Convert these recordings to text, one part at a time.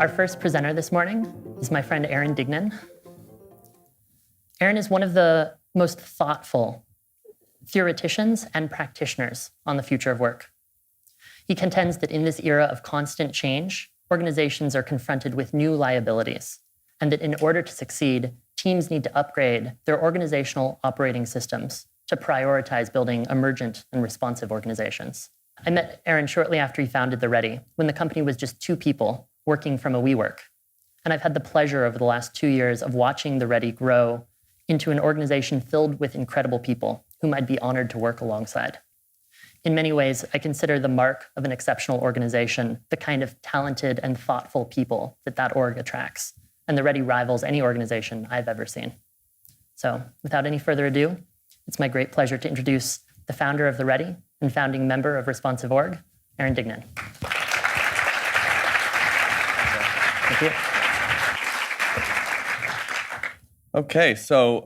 Our first presenter this morning is my friend Aaron Dignan. Aaron is one of the most thoughtful theoreticians and practitioners on the future of work. He contends that in this era of constant change, organizations are confronted with new liabilities, and that in order to succeed, teams need to upgrade their organizational operating systems to prioritize building emergent and responsive organizations. I met Aaron shortly after he founded The Ready, when the company was just 2 people working from a WeWork. And I've had the pleasure over the last 2 years of watching The Ready grow into an organization filled with incredible people whom I'd be honored to work alongside. In many ways, I consider the mark of an exceptional organization the kind of talented and thoughtful people that org attracts. And The Ready rivals any organization I've ever seen. So without any further ado, it's my great pleasure to introduce the founder of The Ready and founding member of Responsive Org, Aaron Dignan. Thank you. Okay, so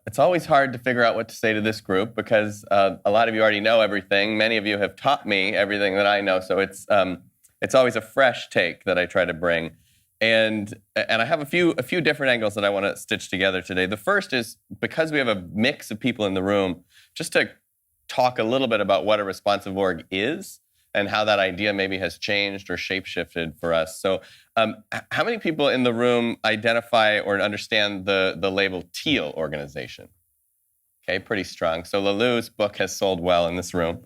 it's always hard to figure out what to say to this group because a lot of you already know everything. Many of you have taught me everything that I know, so it's always a fresh take that I try to bring. And I have a few different angles that I want to stitch together today. The first is because we have a mix of people in the room, just to talk a little bit about what a responsive org is and how that idea maybe has changed or shape-shifted for us. So how many people in the room identify or understand the label teal organization? Okay, pretty strong. So Lalou's book has sold well in this room.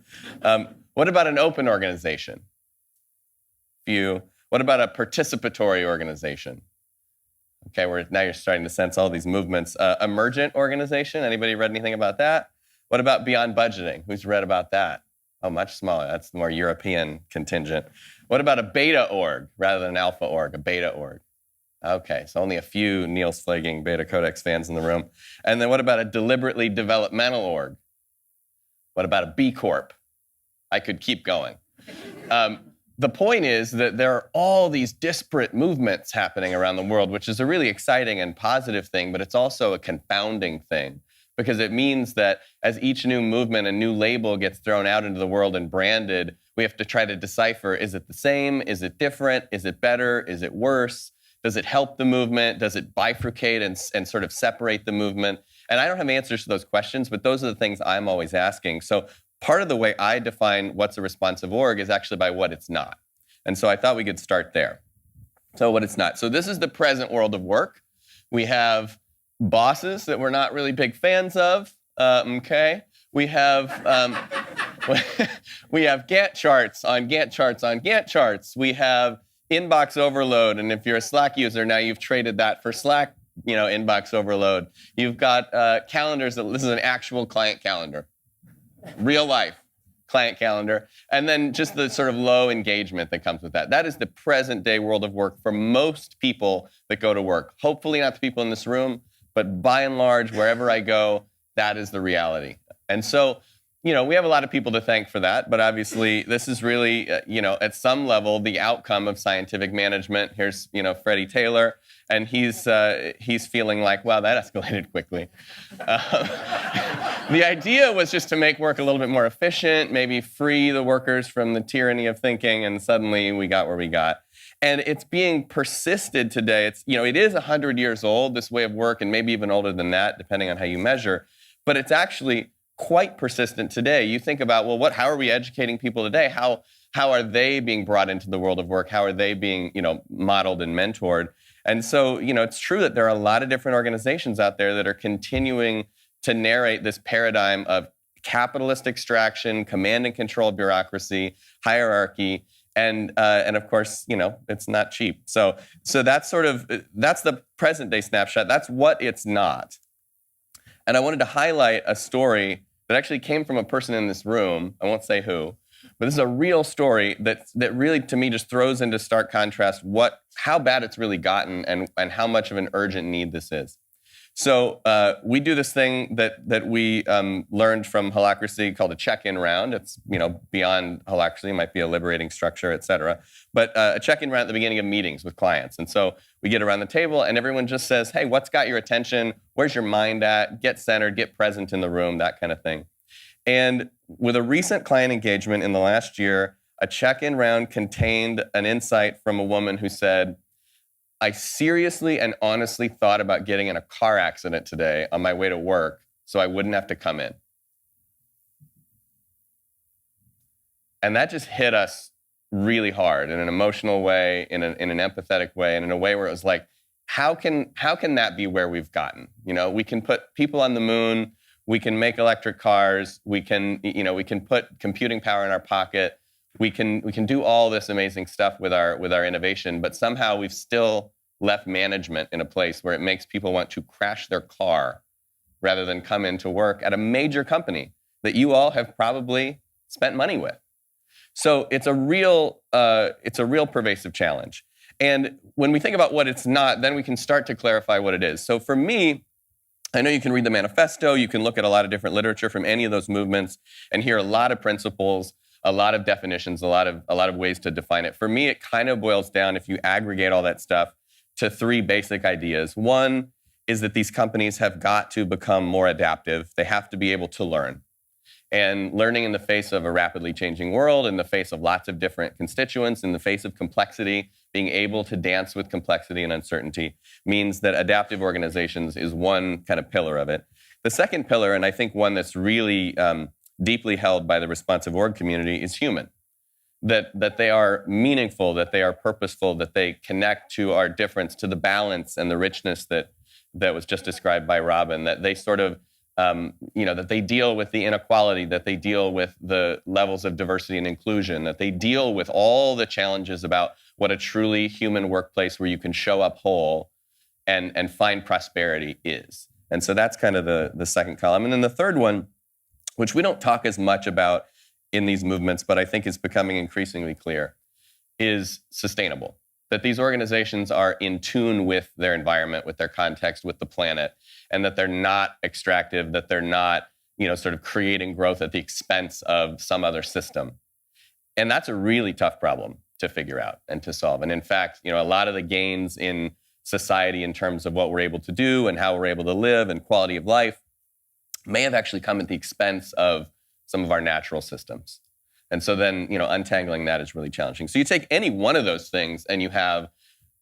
What about an open organization? Few. What about a participatory organization? Okay, now you're starting to sense all these movements. Emergent organization, anybody read anything about that? What about beyond budgeting? Who's read about that? Oh, much smaller. That's the more European contingent. What about a beta org rather than an alpha org, a beta org? Okay, so only a few Niels-Flagging Beta Codex fans in the room. And then what about a deliberately developmental org? What about a B Corp? I could keep going. The point is that there are all these disparate movements happening around the world, which is a really exciting and positive thing, but it's also a confounding thing. Because it means that as each new movement, a new label gets thrown out into the world and branded, we have to try to decipher, is it the same? Is it different? Is it better? Is it worse? Does it help the movement? Does it bifurcate and sort of separate the movement? And I don't have answers to those questions, but those are the things I'm always asking. So part of the way I define what's a responsive org is actually by what it's not. And so I thought we could start there. So what it's not. So this is the present world of work. We have bosses that we're not really big fans of, okay? We have we have Gantt charts on Gantt charts on Gantt charts. We have inbox overload, and if you're a Slack user now, you've traded that for Slack, inbox overload. You've got calendars. This is an actual client calendar, real life client calendar, and then just the sort of low engagement that comes with that. That is the present day world of work for most people that go to work. Hopefully not the people in this room, but by and large, wherever I go, that is the reality. And so, we have a lot of people to thank for that, but obviously this is really, at some level, the outcome of scientific management. Here's, Freddie Taylor, and he's feeling like, wow, that escalated quickly. The idea was just to make work a little bit more efficient, maybe free the workers from the tyranny of thinking, and suddenly we got where we got. And it's being persisted today. It is 100 years old, this way of work, and maybe even older than that, depending on how you measure. But it's actually quite persistent today. You think about, well, how are we educating people today? How are they being brought into the world of work? How are they being, modeled and mentored? And so, it's true that there are a lot of different organizations out there that are continuing to narrate this paradigm of capitalist extraction, command and control bureaucracy, hierarchy. And of course, it's not cheap. So that's that's the present day snapshot. That's what it's not. And I wanted to highlight a story that actually came from a person in this room. I won't say who, but this is a real story that really, to me, just throws into stark contrast how bad it's really gotten and how much of an urgent need this is. So we do this thing that we learned from Holacracy called a check-in round. It's beyond Holacracy, it might be a liberating structure, et cetera. But a check-in round at the beginning of meetings with clients. And so we get around the table and everyone just says, hey, what's got your attention? Where's your mind at? Get centered, get present in the room, that kind of thing. And with a recent client engagement in the last year, a check-in round contained an insight from a woman who said, I seriously and honestly thought about getting in a car accident today on my way to work so I wouldn't have to come in. And that just hit us really hard in an emotional way, in an empathetic way, and in a way where it was like, how can that be where we've gotten? We can put people on the moon, we can make electric cars, we can put computing power in our pocket, we can do all this amazing stuff with our innovation, but somehow we've still left management in a place where it makes people want to crash their car rather than come into work at a major company that you all have probably spent money with. So it's a real pervasive challenge. And when we think about what it's not, then we can start to clarify what it is. So for me, I know you can read the manifesto, you can look at a lot of different literature from any of those movements and hear a lot of principles, a lot of definitions, a lot of ways to define it. For me, it kind of boils down, if you aggregate all that stuff, to three basic ideas. One is that these companies have got to become more adaptive. They have to be able to learn. And learning in the face of a rapidly changing world, in the face of lots of different constituents, in the face of complexity, being able to dance with complexity and uncertainty means that adaptive organizations is one kind of pillar of it. The second pillar, and I think one that's really deeply held by the responsive org community, is human. That they are meaningful, that they are purposeful, that they connect to our difference, to the balance and the richness that was just described by Robin, that they sort of that they deal with the inequality, that they deal with the levels of diversity and inclusion, that they deal with all the challenges about what a truly human workplace where you can show up whole and find prosperity is. And so that's kind of the second column. And then the third one, which we don't talk as much about in these movements, but I think is becoming increasingly clear, is sustainable. That these organizations are in tune with their environment, with their context, with the planet, and that they're not extractive, that they're not, sort of creating growth at the expense of some other system. And that's a really tough problem to figure out and to solve. And in fact, a lot of the gains in society in terms of what we're able to do and how we're able to live and quality of life may have actually come at the expense of some of our natural systems. And so then, untangling that is really challenging. So you take any one of those things and you have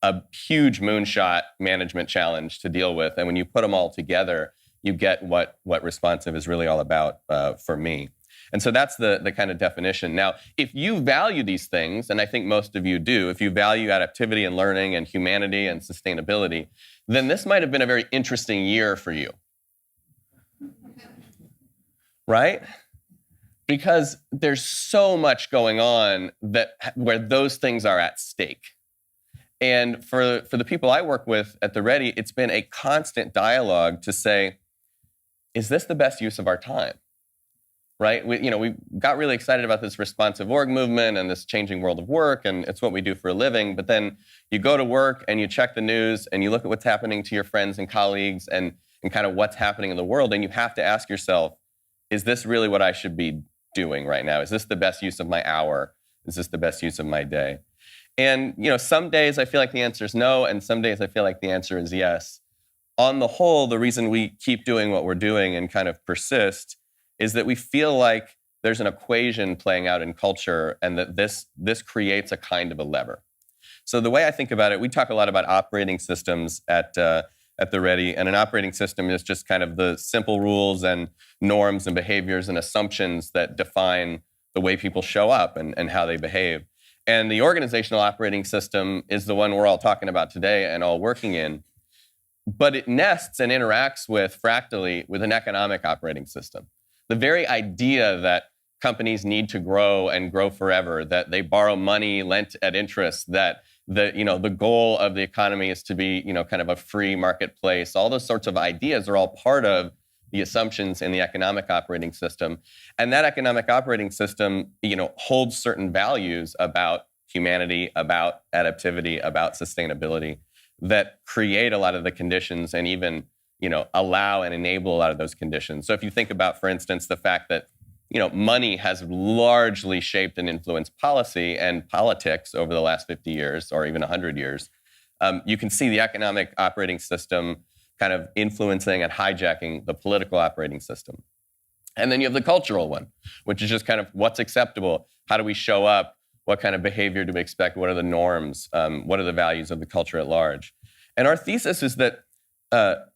a huge moonshot management challenge to deal with. And when you put them all together, you get what responsive is really all about for me. And so that's the kind of definition. Now, if you value these things, and I think most of you do, if you value adaptivity and learning and humanity and sustainability, then this might have been a very interesting year for you. Right? Because there's so much going on where those things are at stake. And for the people I work with at the Ready, it's been a constant dialogue to say, is this the best use of our time? Right? We got really excited about this responsive org movement and this changing world of work, and it's what we do for a living. But then you go to work and you check the news and you look at what's happening to your friends and colleagues and kind of what's happening in the world, and you have to ask yourself, is this really what I should be doing right now? Is this the best use of my hour? Is this the best use of my day? And some days I feel like the answer is no, and some days I feel like the answer is yes. On the whole, the reason we keep doing what we're doing and kind of persist is that we feel like there's an equation playing out in culture, and that this creates a kind of a lever. So the way I think about it, we talk a lot about operating systems at the Ready, and an operating system is just kind of the simple rules and norms and behaviors and assumptions that define the way people show up and how they behave. And the organizational operating system is the one we're all talking about today and all working in. But it nests and interacts fractally with an economic operating system. The very idea that companies need to grow and grow forever, that they borrow money lent at interest, that the goal of the economy is to be kind of a free marketplace. All those sorts of ideas are all part of the assumptions in the economic operating system. And that economic operating system holds certain values about humanity, about adaptivity, about sustainability that create a lot of the conditions and even allow and enable a lot of those conditions. So if you think about, for instance, the fact that money has largely shaped and influenced policy and politics over the last 50 years or even 100 years. You can see the economic operating system kind of influencing and hijacking the political operating system. And then you have the cultural one, which is just kind of what's acceptable, how do we show up, What kind of behavior do we expect? What are the norms? What are the values of the culture at large? And our thesis is that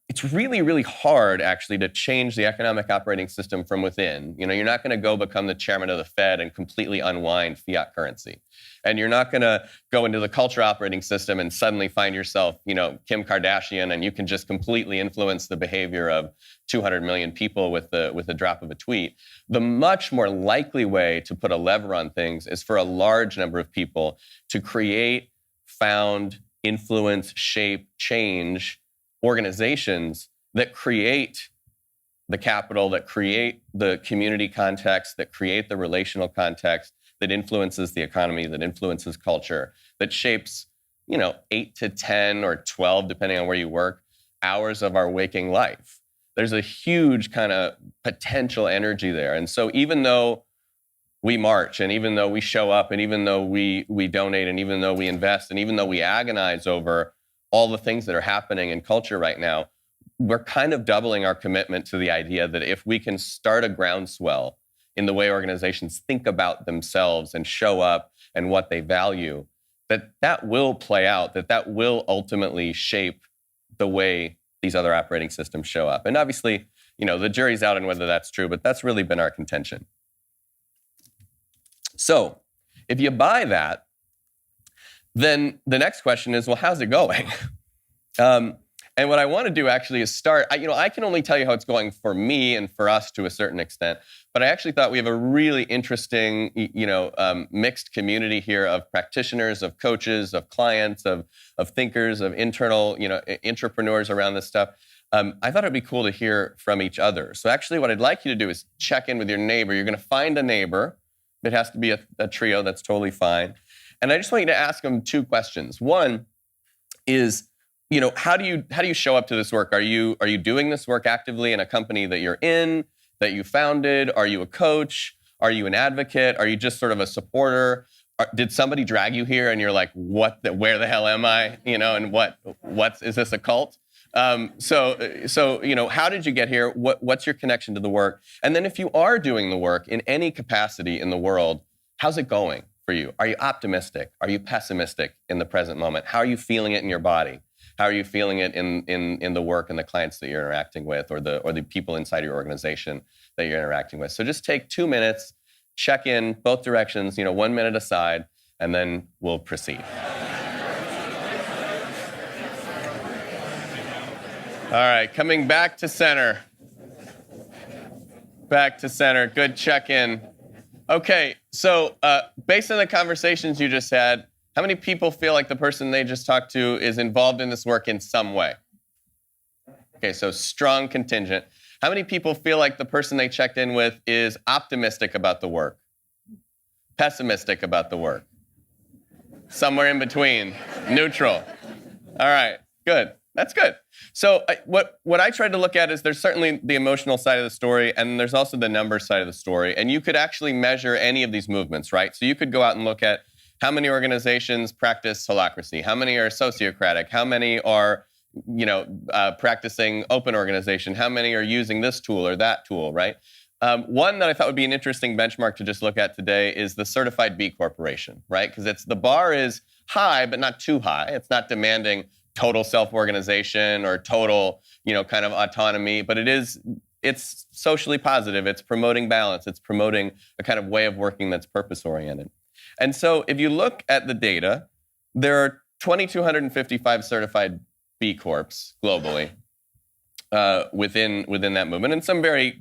it's really, really hard, actually, to change the economic operating system from within. You're not going to go become the chairman of the Fed and completely unwind fiat currency. And you're not going to go into the culture operating system and suddenly find yourself, Kim Kardashian, and you can just completely influence the behavior of 200 million people with the drop of a tweet. The much more likely way to put a lever on things is for a large number of people to create, found, influence, shape, change organizations that create the capital, that create the community context, that create the relational context, that influences the economy, that influences culture, that shapes, 8 to 10 or 12, depending on where you work, hours of our waking life. There's a huge kind of potential energy there. And so even though we march, and even though we show up, and even though we donate, and even though we invest, and even though we agonize over all the things that are happening in culture right now, we're kind of doubling our commitment to the idea that if we can start a groundswell in the way organizations think about themselves and show up and what they value, that will play out, that will ultimately shape the way these other operating systems show up. And obviously, the jury's out on whether that's true, but that's really been our contention. So if you buy that, then the next question is, well, how's it going? And what I want to do actually is start, I can only tell you how it's going for me and for us to a certain extent, but I actually thought we have a really interesting, mixed community here of practitioners, of coaches, of clients, of thinkers, of internal, entrepreneurs around this stuff. I thought it'd be cool to hear from each other. So actually what I'd like you to do is check in with your neighbor. You're going to find a neighbor. It has to be a trio. That's totally fine. And I just want you to ask them two questions. One is, how do you show up to this work? Are you doing this work actively in a company that you're in, that you founded? Are you a coach? Are you an advocate? Are you just sort of a supporter? Did somebody drag you here and you're like, where the hell am I? And is this a cult? So how did you get here? What's your connection to the work? And then if you are doing the work in any capacity in the world, how's it going for you? Are you optimistic? Are you pessimistic in the present moment? How are you feeling it in your body? How are you feeling it in the work and the clients that you're interacting with, or the people inside your organization that you're interacting with? So just take 2 minutes, check in both directions, 1 minute aside, and then we'll proceed. All right, coming back to center. Back to center. Good check-in. Okay, so based on the conversations you just had, how many people feel like the person they just talked to is involved in this work in some way? Okay, so strong contingent. How many people feel like the person they checked in with is optimistic about the work? Pessimistic about the work? Somewhere in between, neutral. All right, good. That's good. So what I tried to look at is there's certainly the emotional side of the story, and there's also the numbers side of the story. And you could actually measure any of these movements, right? So you could go out and look at how many organizations practice holacracy, how many are sociocratic, how many are practicing open organization, how many are using this tool or that tool, right? One that I thought would be an interesting benchmark to just look at today is the certified B Corporation, right? Because the bar is high, but not too high. It's not demanding total self-organization or total, kind of autonomy, but it's socially positive. It's promoting balance. It's promoting a kind of way of working that's purpose-oriented. And so if you look at the data, there are 2,255 certified B Corps globally within that movement, and some very,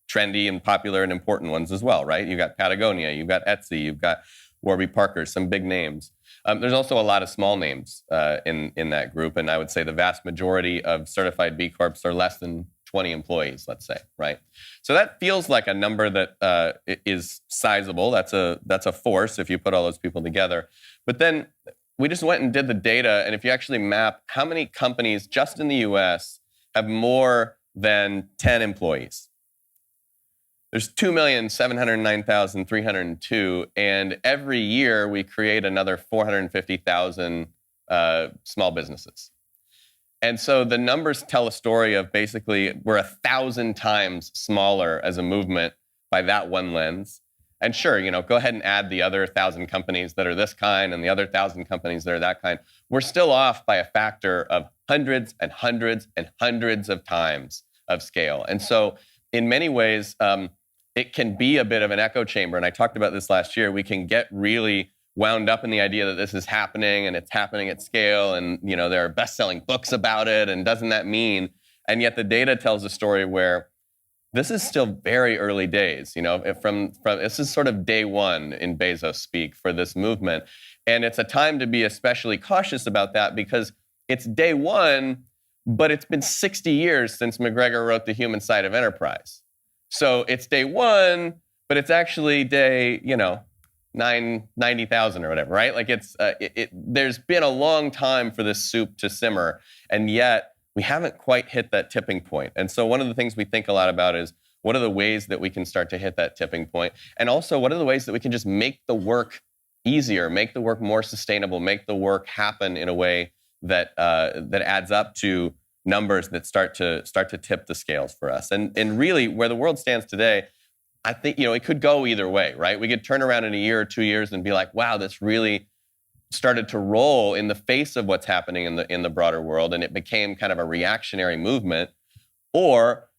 trendy and popular and important ones as well, right? You've got Patagonia, you've got Etsy, you've got Warby Parker, some big names. There's also a lot of small names in that group, and I would say the vast majority of certified B Corps are less than 20 employees, let's say, right? So that feels like a number that is sizable. That's a force if you put all those people together. But then we just went and did the data, and if you actually map how many companies just in the US have more than 10 employees, there's 2,709,302, and every year we create another 450,000 small businesses. And so the numbers tell a story of basically we're 1,000 times smaller as a movement by that one lens. And sure, go ahead and add the other 1,000 companies that are this kind and the other 1,000 companies that are that kind. We're still off by a factor of hundreds and hundreds and hundreds of times of scale. And so in many ways, it can be a bit of an echo chamber. And I talked about this last year. We can get really wound up in the idea that this is happening and it's happening at scale. And, there are best-selling books about it. And doesn't that mean? And yet the data tells a story where this is still very early days. From this is sort of day one in Bezos speak for this movement. And it's a time to be especially cautious about that because it's day one, but it's been 60 years since McGregor wrote The Human Side of Enterprise. So it's day one, but it's actually day, 90,000 or whatever, right? Like there's been a long time for this soup to simmer, and yet we haven't quite hit that tipping point. And so one of the things we think a lot about is what are the ways that we can start to hit that tipping point? And also what are the ways that we can just make the work easier, make the work more sustainable, make the work happen in a way that that adds up to numbers that start to tip the scales for us. And really where the world stands today, I think, it could go either way, right? We could turn around in a year or 2 years and be like, wow, this really started to roll in the face of what's happening in the broader world, and it became kind of a reactionary movement. Or,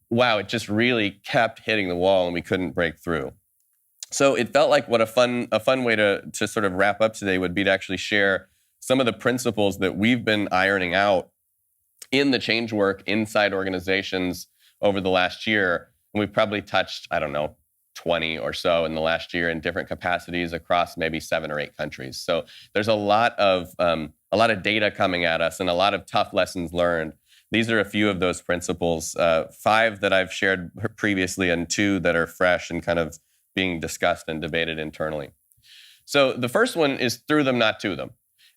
wow, it just really kept hitting the wall and we couldn't break through. So it felt like what a fun way to sort of wrap up today would be to actually share some of the principles that we've been ironing out in the change work inside organizations over the last year. And we've probably touched, 20 or so in the last year in different capacities across maybe 7 or 8 countries. So there's a lot of data coming at us and a lot of tough lessons learned. These are a few of those principles, 5 that I've shared previously and 2 that are fresh and kind of being discussed and debated internally. So the first one is through them, not to them.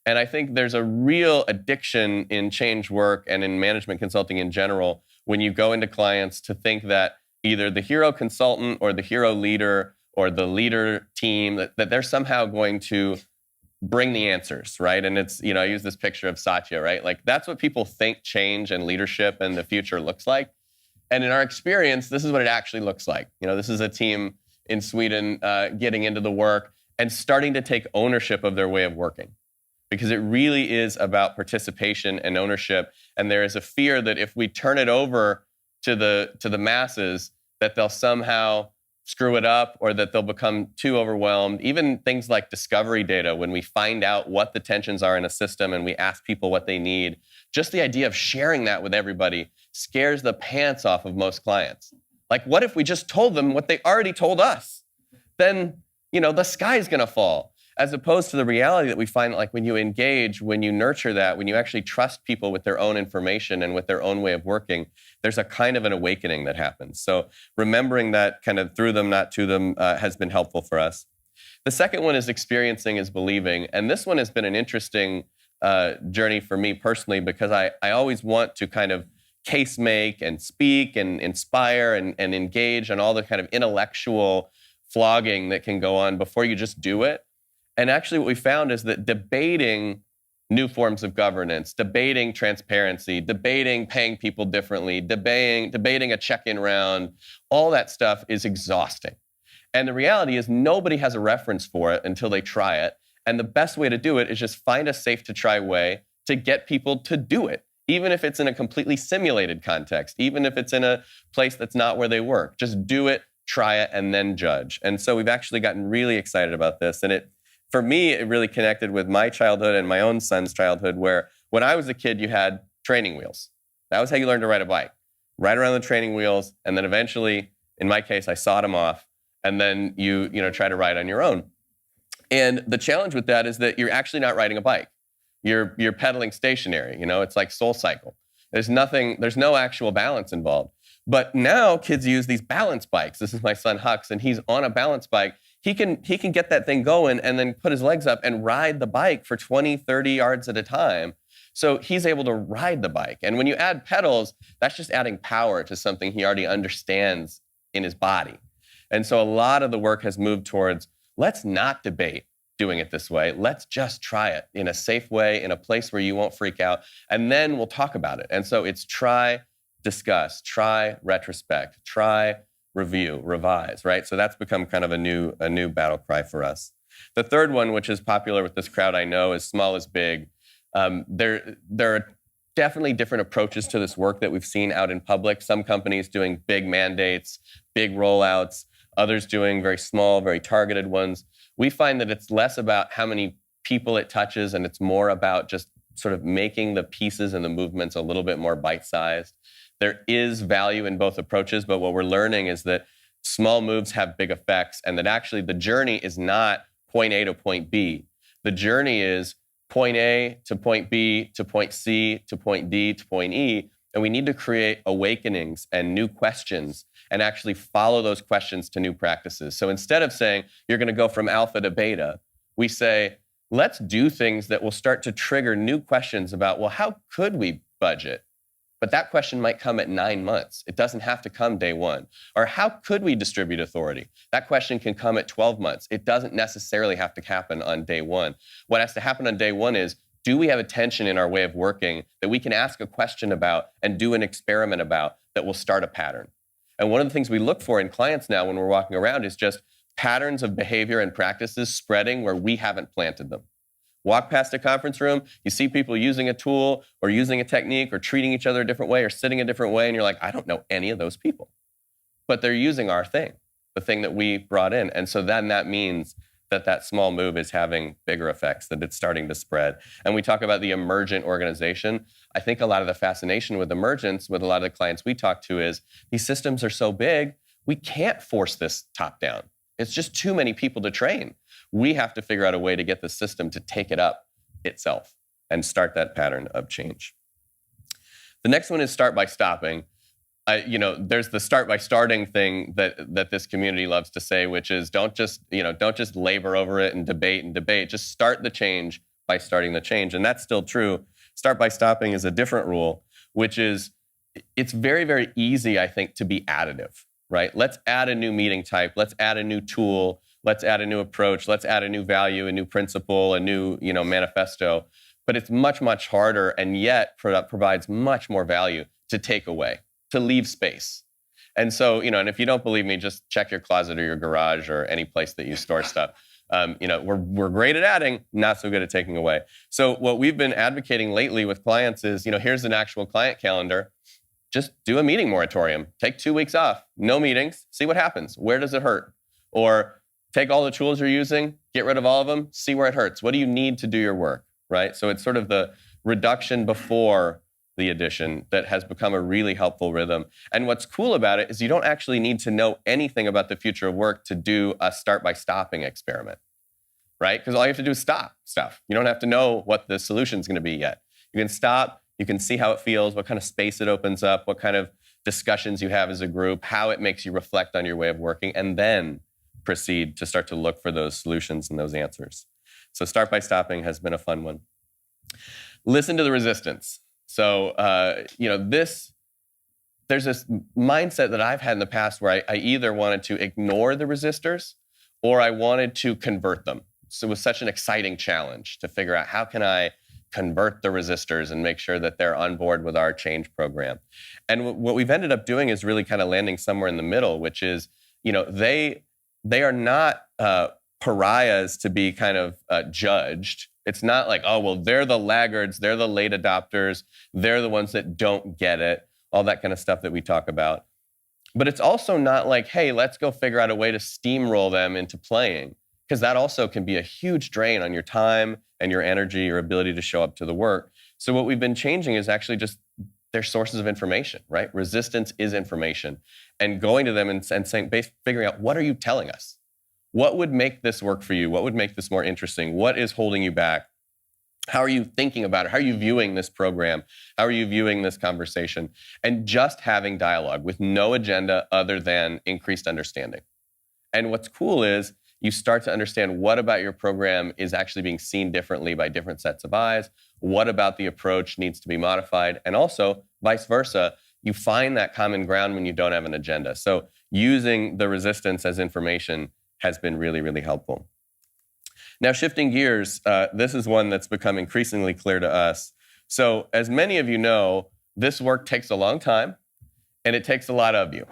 And I think there's a real addiction in change work and in management consulting in general when you go into clients to think that either the hero consultant or the hero leader or the leader team, that they're somehow going to bring the answers, right? And it's, I use this picture of Satya, right? Like that's what people think change and leadership and the future looks like. And in our experience, this is what it actually looks like. This is a team in Sweden getting into the work and starting to take ownership of their way of working. Because it really is about participation and ownership. And there is a fear that if we turn it over to the masses, that they'll somehow screw it up or that they'll become too overwhelmed. Even things like discovery data, when we find out what the tensions are in a system and we ask people what they need, just the idea of sharing that with everybody scares the pants off of most clients. Like, what if we just told them what they already told us? Then, the sky's gonna fall. As opposed to the reality that we find, like when you engage, when you nurture that, when you actually trust people with their own information and with their own way of working, there's a kind of an awakening that happens. So remembering that kind of through them, not to them, has been helpful for us. The second one is experiencing is believing. And this one has been an interesting journey for me personally, because I always want to kind of case make and speak and inspire and engage on all the kind of intellectual flogging that can go on before you just do it. And actually what we found is that debating new forms of governance, debating transparency, debating paying people differently, debating a check-in round, all that stuff is exhausting. And the reality is nobody has a reference for it until they try it. And the best way to do it is just find a safe to try way to get people to do it, even if it's in a completely simulated context, even if it's in a place that's not where they work. Just do it, try it, and then judge. And so we've actually gotten really excited about this. And for me, it really connected with my childhood and my own son's childhood, where when I was a kid, you had training wheels. That was how you learned to ride a bike. Ride around the training wheels, and then eventually, in my case, I sawed them off, and then you try to ride on your own. And the challenge with that is that you're actually not riding a bike. You're pedaling stationary. It's like Soul Cycle. There's no actual balance involved. But now kids use these balance bikes. This is my son Hux, and he's on a balance bike. He can get that thing going and then put his legs up and ride the bike for 20, 30 yards at a time. So he's able to ride the bike. And when you add pedals, that's just adding power to something he already understands in his body. And so a lot of the work has moved towards, let's not debate doing it this way. Let's just try it in a safe way, in a place where you won't freak out, and then we'll talk about it. And so it's try, discuss, try, retrospect, try, review, revise, right? So that's become kind of a new battle cry for us. The third one, which is popular with this crowd I know, is small is big. There are definitely different approaches to this work that we've seen out in public. Some companies doing big mandates, big rollouts, others doing very small, very targeted ones. We find that it's less about how many people it touches, and it's more about just sort of making the pieces and the movements a little bit more bite-sized. There is value in both approaches, but what we're learning is that small moves have big effects, and that actually the journey is not point A to point B. The journey is point A to point B to point C to point D to point E, and we need to create awakenings and new questions and actually follow those questions to new practices. So instead of saying you're going to go from alpha to beta, we say, let's do things that will start to trigger new questions about, well, how could we budget? But that question might come at 9 months. It doesn't have to come day one. Or how could we distribute authority? That question can come at 12 months. It doesn't necessarily have to happen on day one. What has to happen on day one is, do we have a tension in our way of working that we can ask a question about and do an experiment about that will start a pattern? And one of the things we look for in clients now when we're walking around is just patterns of behavior and practices spreading where we haven't planted them. Walk past a conference room, you see people using a tool or using a technique or treating each other a different way or sitting a different way, and you're like, I don't know any of those people. But they're using our thing, the thing that we brought in. And so then that means that that small move is having bigger effects, that it's starting to spread. And we talk about the emergent organization. I think a lot of the fascination with emergence with a lot of the clients we talk to is these systems are so big, we can't force this top down. It's just too many people to train. We have to figure out a way to get the system to take it up itself and start that pattern of change. The next one is start by stopping. There's the start by starting thing that this community loves to say, which is don't just labor over it and debate. Just start the change by starting the change. And that's still true. Start by stopping is a different rule, which is it's very, very easy, I think, to be additive, right? Let's add a new meeting type. Let's add a new tool. Let's add a new approach. Let's add a new value, a new principle, a new manifesto. But it's much, much harder, and yet provides much more value to take away, to leave space. And so, and if you don't believe me, just check your closet or your garage or any place that you store stuff. We're great at adding, not so good at taking away. So what we've been advocating lately with clients is, here's an actual client calendar. Just do a meeting moratorium. Take 2 weeks off, no meetings, see what happens. Where does it hurt? Or take all the tools you're using, get rid of all of them, see where it hurts. What do you need to do your work, right? So it's sort of the reduction before the addition that has become a really helpful rhythm. And what's cool about it is you don't actually need to know anything about the future of work to do a start by stopping experiment, right? Because all you have to do is stop stuff. You don't have to know what the solution is going to be yet. You can stop, you can see how it feels, what kind of space it opens up, what kind of discussions you have as a group, how it makes you reflect on your way of working, and then proceed to start to look for those solutions and those answers. So start by stopping has been a fun one. Listen to the resistance. So, there's this mindset that I've had in the past where I either wanted to ignore the resistors or I wanted to convert them. So it was such an exciting challenge to figure out how can I convert the resistors and make sure that they're on board with our change program. And what we've ended up doing is really kind of landing somewhere in the middle, which is, they are not pariahs to be kind of judged. It's not like, oh, well, they're the laggards, they're the late adopters, they're the ones that don't get it, all that kind of stuff that we talk about. But it's also not like, hey, let's go figure out a way to steamroll them into playing, because that also can be a huge drain on your time and your energy, your ability to show up to the work. So what we've been changing is actually just their sources of information, right? Resistance is information. And going to them and saying, figuring out, what are you telling us? What would make this work for you? What would make this more interesting? What is holding you back? How are you thinking about it? How are you viewing this program? How are you viewing this conversation? And just having dialogue with no agenda other than increased understanding. And what's cool is you start to understand what about your program is actually being seen differently by different sets of eyes. What about the approach needs to be modified? And also, vice versa, you find that common ground when you don't have an agenda. So using the resistance as information has been really, really helpful. Now, shifting gears, this is one that's become increasingly clear to us. So as many of you know, this work takes a long time, and it takes a lot of you.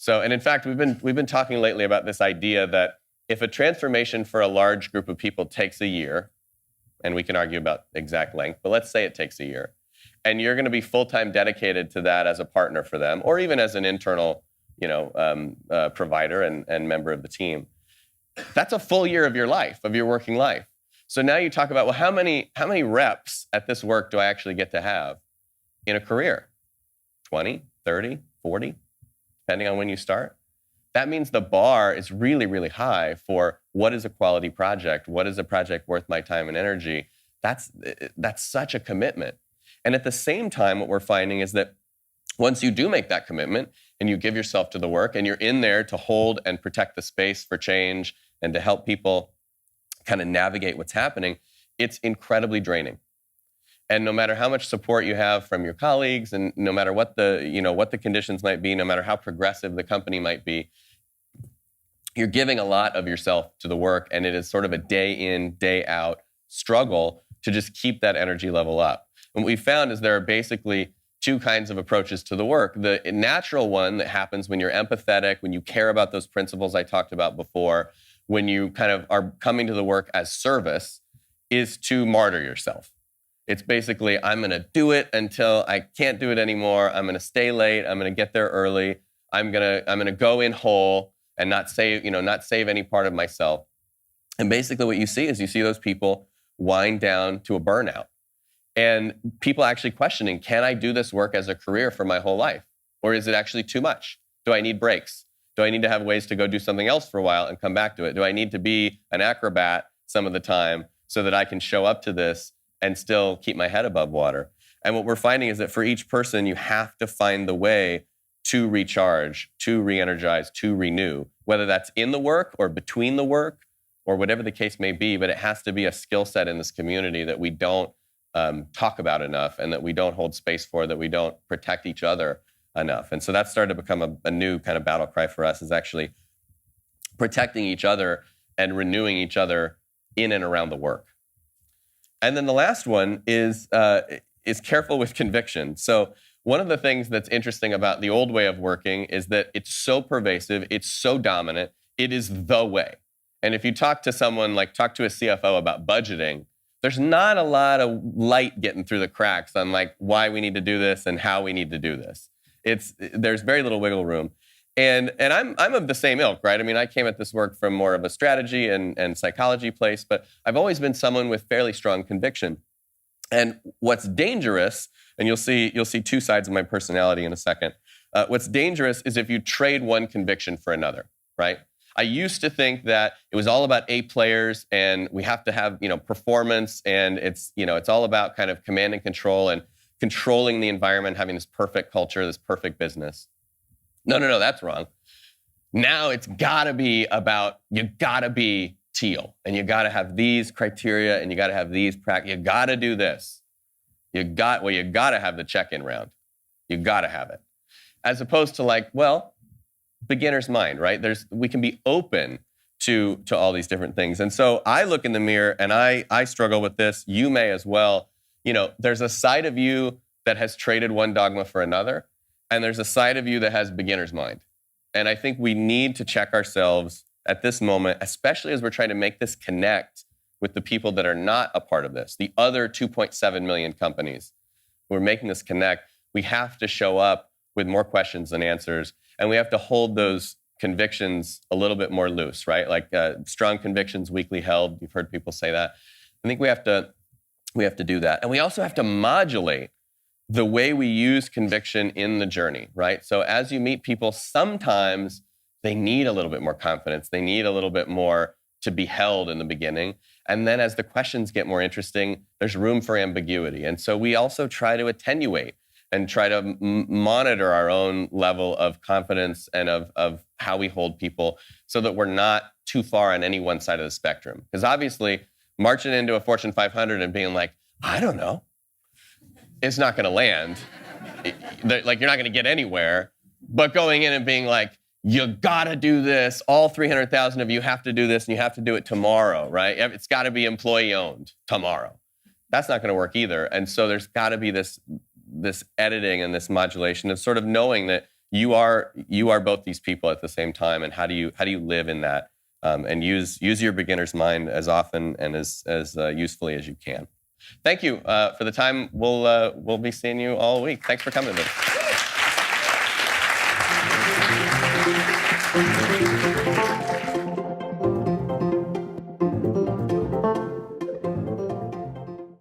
So, and in fact, we've been talking lately about this idea that if a transformation for a large group of people takes a year, and we can argue about exact length, but let's say it takes a year, and you're going to be full-time dedicated to that as a partner for them, or even as an internal, provider and member of the team, that's a full year of your life, of your working life. So now you talk about, well, how many reps at this work do I actually get to have in a career? 20, 30, 40, depending on when you start. That means the bar is really, really high for what is a quality project? What is a project worth my time and energy? That's such a commitment. And at the same time, what we're finding is that once you do make that commitment and you give yourself to the work and you're in there to hold and protect the space for change and to help people kind of navigate what's happening, it's incredibly draining. And no matter how much support you have from your colleagues, and no matter what the conditions might be, no matter how progressive the company might be, you're giving a lot of yourself to the work, and it is sort of a day in, day out struggle to just keep that energy level up. And what we found is there are basically two kinds of approaches to the work. The natural one that happens when you're empathetic, when you care about those principles I talked about before, when you kind of are coming to the work as service, is to martyr yourself. It's basically, I'm going to do it until I can't do it anymore. I'm going to stay late. I'm going to get there early. I'm going to go in whole and not save any part of myself. And basically what you see is those people wind down to a burnout. And people actually questioning, can I do this work as a career for my whole life? Or is it actually too much? Do I need breaks? Do I need to have ways to go do something else for a while and come back to it? Do I need to be an acrobat some of the time so that I can show up to this and still keep my head above water? And what we're finding is that for each person, you have to find the way to recharge, to re-energize, to renew, whether that's in the work or between the work or whatever the case may be. But it has to be a skill set in this community that we don't talk about enough, and that we don't hold space for, that we don't protect each other enough. And so that started to become a new kind of battle cry for us, is actually protecting each other and renewing each other in and around the work. And then the last one is careful with conviction. So one of the things that's interesting about the old way of working is that it's so pervasive, it's so dominant, it is the way. And if you talk to a CFO about budgeting, there's not a lot of light getting through the cracks on like why we need to do this and how we need to do this. There's very little wiggle room. And I'm of the same ilk, right? I mean, I came at this work from more of a strategy and psychology place, but I've always been someone with fairly strong conviction. And what's dangerous, and you'll see two sides of my personality in a second. What's dangerous is if you trade one conviction for another, right? I used to think that it was all about A players and we have to have, performance, and it's all about kind of command and control and controlling the environment, having this perfect culture, this perfect business. No, that's wrong. Now it's gotta be about, you gotta be teal, and you gotta have these criteria, and you gotta have these you gotta do this. You gotta have the check-in round. You gotta have it. As opposed to beginner's mind, right? We can be open to all these different things. And so I look in the mirror and I struggle with this. You may as well. There's a side of you that has traded one dogma for another, and there's a side of you that has beginner's mind. And I think we need to check ourselves at this moment, especially as we're trying to make this connect with the people that are not a part of this, the other 2.7 million companies who are making this connect. We have to show up with more questions than answers, and we have to hold those convictions a little bit more loose, right? Like strong convictions, weakly held. You've heard people say that. I think we have to do that. And we also have to modulate the way we use conviction in the journey, right? So as you meet people, sometimes they need a little bit more confidence. They need a little bit more to be held in the beginning. And then as the questions get more interesting, there's room for ambiguity. And so we also try to attenuate and try to monitor our own level of confidence and of how we hold people so that we're not too far on any one side of the spectrum. Because obviously, marching into a Fortune 500 and being like, I don't know, it's not going to land. You're not going to get anywhere. But going in and being like, you got to do this. All 300,000 of you have to do this, and you have to do it tomorrow, right? It's got to be employee-owned tomorrow. That's not going to work either. And so there's got to be this editing and this modulation of sort of knowing that you are both these people at the same time, and how do you live in that and use your beginner's mind as often and as usefully as you can. Thank you for the time. We'll be seeing you all week. Thanks for coming today.